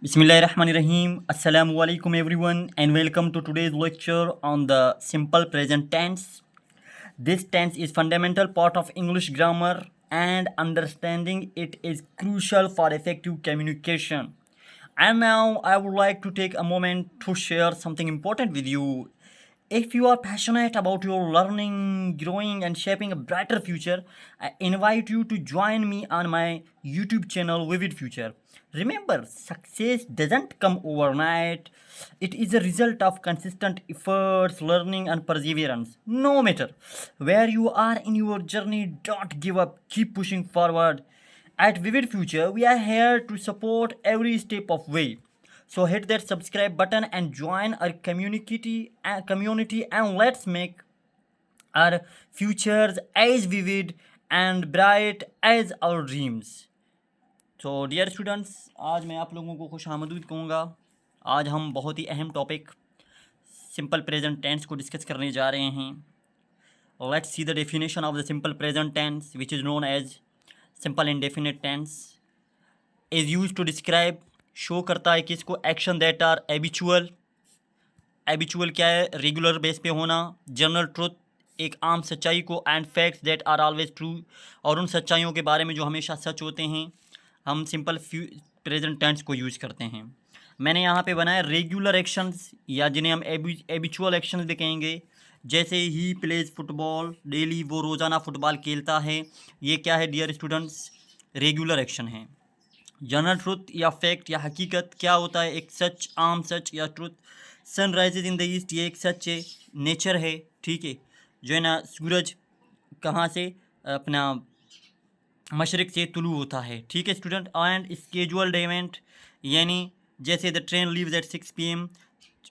Bismillahirrahmanirrahim. Assalamu alaikum everyone and welcome to today's lecture on the simple present tense. This tense is fundamental part of English grammar and understanding it is crucial for effective communication. And now I would like to take a moment to share something important with you. If you are passionate about your learning, growing, and shaping a brighter future, I invite you to join me on my YouTube channel Vivid Future. Remember, success doesn't come overnight, it is a result of consistent efforts, learning, and perseverance. No matter where you are in your journey, don't give up, keep pushing forward. At Vivid Future, we are here to support every step of way. So hit that subscribe button and join our community and let's make our futures as vivid and bright as our dreams. तो dear students, आज मैं आप लोगों को खुश आमदीद कहूँगा। आज हम बहुत ही अहम टॉपिक सिंपल प्रेजेंट टेंस को डिस्कस करने जा रहे हैं। Let's see the definition of the simple present tense which is known as simple indefinite tense is use to describe, शो करता है कि इसको action that are habitual. Habitual क्या है? रेगुलर बेस पे होना। जनरल ट्रुथ, एक आम सच्चाई को। And facts that are always true, और उन सच्चाइयों के बारे में जो हमेशा सच होते हैं। हम सिंपल प्रेजेंट टेंस को यूज़ करते हैं। मैंने यहाँ पे बनाया रेगुलर एक्शंस, या जिन्हें हम एबिचुअल एक्शंस भी कहेंगे। जैसे ही प्लेज फुटबॉल डेली, वो रोज़ाना फुटबॉल खेलता है। ये क्या है डियर स्टूडेंट्स? रेगुलर एक्शन है। जनरल ट्रुथ या फैक्ट या हकीकत क्या होता है? एक सच, आम सच या truth. Sun rises in the east, ये एक सच है, नेचर है, ठीक है। जो है ना, सूरज कहाँ से? अपना मशरिक से तुलू होता है, ठीक है स्टूडेंट। एंड स्केजुअल्ड इवेंट, यानी जैसे the train leaves at 6 PM,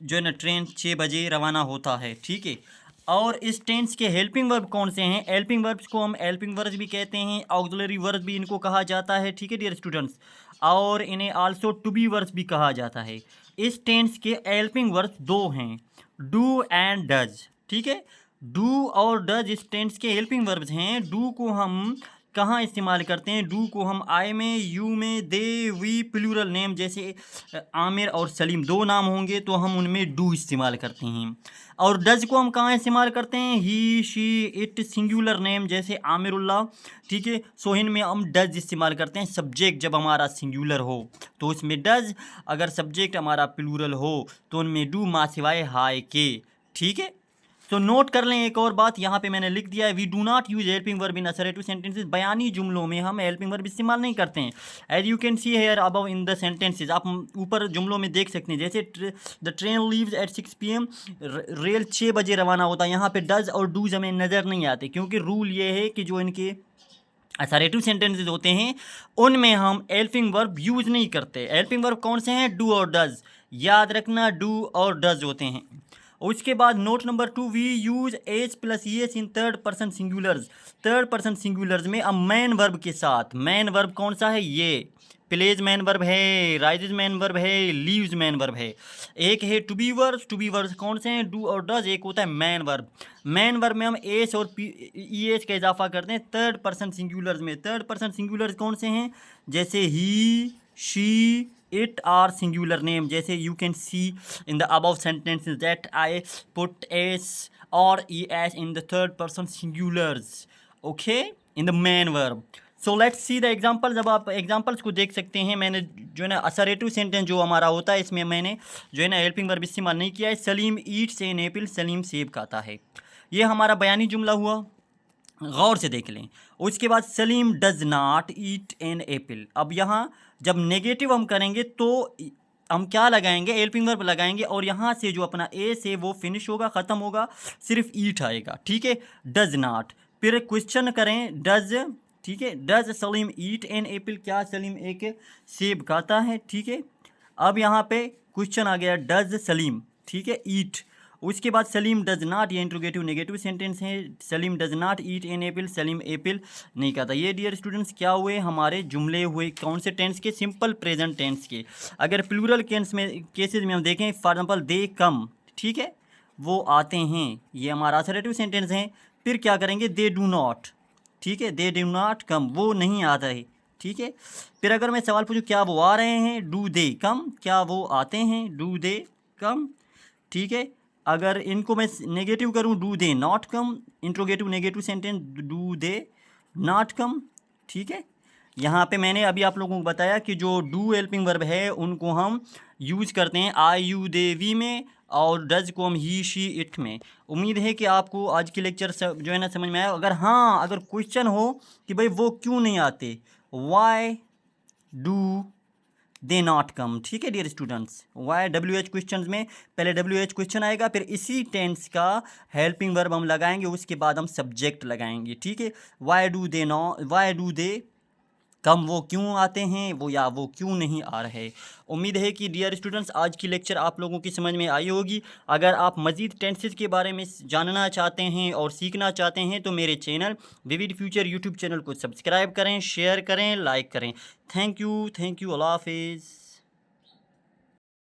जो है ना ट्रेन 6 बजे रवाना होता है, ठीक है। और इस टेंस के हेल्पिंग वर्ब कौन से हैं? हेल्पिंग वर्ब्स को हम हेल्पिंग वर्ब्स भी कहते हैं, ऑक्सिलरी वर्ब भी इनको कहा जाता है, ठीक है डियर स्टूडेंट्स। और इन्हें आल्सो टू बी वर्ब्स भी कहा जाता है। इस टेंस के हेल्पिंग वर्ब्स दो हैं, डू एंड डज, ठीक है। डू और डज इस टेंस के हेल्पिंग वर्ब्स हैं। डू को हम कहाँ इस्तेमाल करते हैं? डू को हम आई में, यू में, दे, वी, प्लूरल नेम, जैसे आमिर और सलीम दो नाम होंगे तो हम उनमें डू इस्तेमाल करते हैं। और डज को हम कहाँ इस्तेमाल करते हैं? ही, शी, इट, सिंगुलर नेम जैसे आमिरुल्लाह, ठीक है। सो इनमें हम डज इस्तेमाल करते हैं। सब्जेक्ट जब हमारा सिंगुलर हो तो उसमें डज, अगर सब्जेक्ट हमारा प्लूरल हो तो उनमें डू, मा सिवाय हाय के, ठीक है। तो नोट कर लें एक और बात, यहाँ पे मैंने लिख दिया है, we do not use helping verb in assertive sentences. बयानी जुमलों में हम हेल्पिंग वर्ब इस्तेमाल नहीं करते हैं। As you can see here above in the sentences, आप ऊपर जुमलों में देख सकते हैं। जैसे the train leaves at 6 PM, rail 6 बजे रवाना होता है। यहाँ पे डज और डूज हमें नज़र नहीं आते, क्योंकि रूल ये है कि जो इनके असरेटिव सेंटेंसेस होते हैं उनमें हम हेल्पिंग वर्ब यूज नहीं करते। हेल्पिंग वर्ब कौन से हैं? डू और डज, याद रखना, डू और डज होते हैं। उसके बाद note number 2, we use H plus S in third person singulars. Third person singulars में अब मैन वर्ब के साथ। मैन वर्ब कौन सा है? ये प्लेज मैन वर्ब है, राइजेज मैन वर्ब है, लीव्स मैन वर्ब है। एक है to be verbs. To be verbs कौन से हैं? डू और डज। एक होता है मैन वर्ब। मैन वर्ब में हम एस और ई एस का इजाफा करते हैं थर्ड पर्सन सिंगुलर्स में। थर्ड पर्सन सिंगुलर्स कौन से हैं? जैसे ही, she, it are singular name, जैसे you can see in the above sentences that I put s or es in the third person singulars, okay, in the main verb. So let's see the examples. अब आप examples को देख सकते हैं। मैंने जो है ना असरेटिव सेंटेंस जो हमारा होता है इसमें मैंने जो है ना हेल्पिंग वर्ब इस्तेमाल नहीं किया है। Salim eats an apple, Salim सेब खाता है। ये हमारा बयानी जुमला हुआ, गौर से देख लें। उसके बाद Salim does not eat an apple. अब यहाँ जब नेगेटिव हम करेंगे तो हम क्या लगाएंगे? हेल्पिंग वर्ब लगाएंगे, और यहाँ से जो अपना ए से वो फिनिश होगा, ख़त्म होगा, सिर्फ ईट आएगा, ठीक है। Does not. फिर क्वेश्चन करें, डज, ठीक है, does Salim eat an apple, क्या सलीम एक सेब खाता है, ठीक है। अब यहाँ पे क्वेश्चन आ गया, डज सलीम, ठीक है, ईट। उसके बाद सलीम डज नॉट, ये इंट्रोगेटिव नेगेटिव सेंटेंस है। Salim does not eat an apple, Salim Apple नहीं खाता। ये डियर स्टूडेंट्स क्या हुए? हमारे जुमले हुए कौन से टेंस के? सिंपल प्रेजेंट टेंस के। अगर प्लूरल केसेस में हम देखें, फॉर एग्जाम्पल दे कम, ठीक है, वो आते हैं, ये हमारा असरेटिव सेंटेंस है। फिर क्या करेंगे? दे डू नॉट, ठीक है, दे डू नॉट कम, वो नहीं आता है, ठीक है। फिर अगर मैं सवाल पूछूं क्या वो आ रहे हैं, डू दे कम, क्या वो आते हैं, डू दे कम, ठीक है। अगर इनको मैं नेगेटिव करूं, do they not come, interrogative negative sentence, do they not come, ठीक है। यहाँ पे मैंने अभी आप लोगों को बताया कि जो डू हेल्पिंग वर्ब है उनको हम यूज करते हैं आई यू दे वी में, और डज को हम ही शी इट में। उम्मीद है कि आपको आज की लेक्चर जो है ना समझ में आया। अगर हाँ, अगर क्वेश्चन हो कि भाई वो क्यों नहीं आते, why do they not come, ठीक है dear students. Why WH question में पहले WH क्वेश्चन आएगा, फिर इसी टेंस का हेल्पिंग वर्ब हम लगाएंगे, उसके बाद हम सब्जेक्ट लगाएंगे, ठीक है। वाई डू दे कम, वो क्यों आते हैं, वो या वो क्यों नहीं आ रहे। उम्मीद है कि डियर स्टूडेंट्स आज की लेक्चर आप लोगों की समझ में आई होगी। अगर आप मज़ीद टेंसेस के बारे में जानना चाहते हैं और सीखना चाहते हैं तो मेरे channel vivid future YouTube channel को सब्सक्राइब करें, शेयर करें, लाइक करें। थैंक यू, अल्लाह हाफिज़।